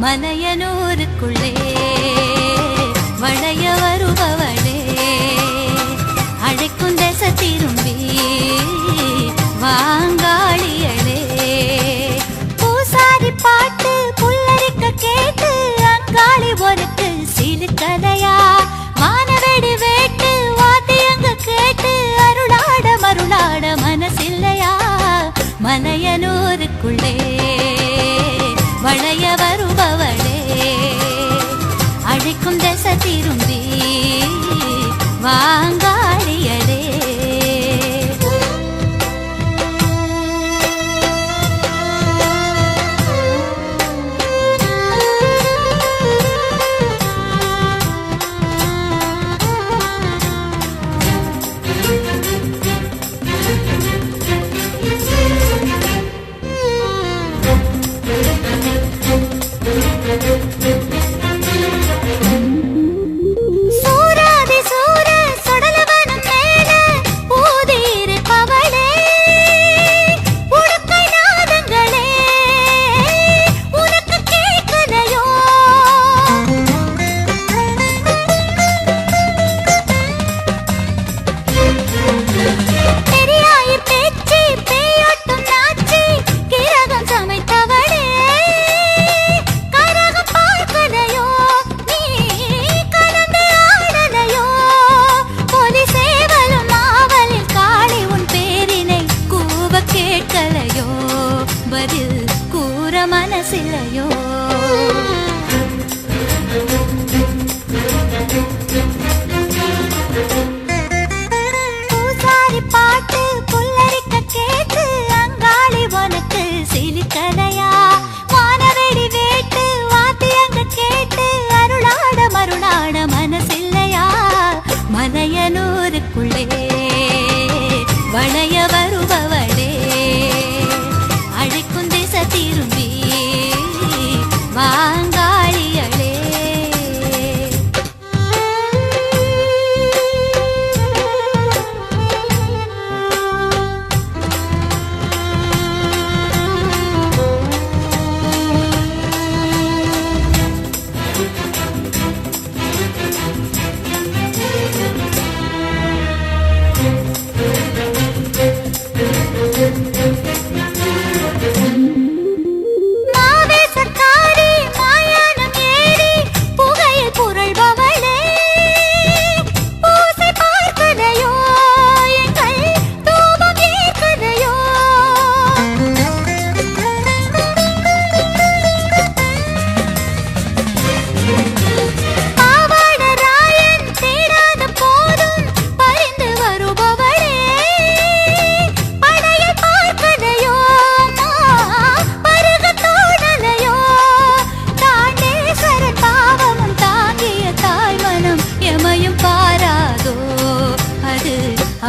மலையனூருக்குள்ளே வளைய வருபவளே அழைக்கும் தேச திரும்பி வாங்காளியளே பூசாரி பாட்டு புல்லரிக்க கேட்டு அங்காளி ஒருக்கு சிலுக்கலையா வானவெடி வேட்டு வாத்தியங்க கேட்டு அருளாட மருளாட மனசில்லையா மலையனூருக்குள்ளே வளைய வருபவளே அழைக்கும் தேச திரும்பி வாங்காளியளே மனசிலையோ பூசாரி பாட்டு புல்லரிக்க கேட்டு அங்காளி உனக்கு சிலுக்கலையா வானவெடி வேட்டு வாத்தியங்க கேட்டு அருளாட மருளாட மனசில்லையா மலையனூருக்குள்ளே வளைய வருபவளே அழைக்கும் தேச திரும்பி வாங்காளியளே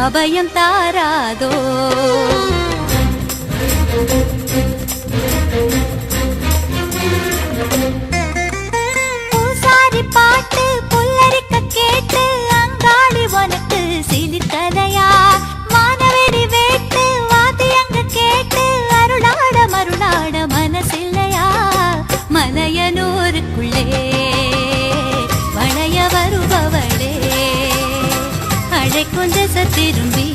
அபயம் தாராதோ பூசாரி பாட்டு புல்லரிக்க கேட்டு அங்காளி உனக்கு சிலுக்கலையா வானவெடி வேட்டு வாத்தியங்க கேட்டு அருளாட மருளாட மனசில்லையா மலையனூருக்குள்ளே வளைய வருபவளே அழைக்கும் தேச திரும்பி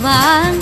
வாங்க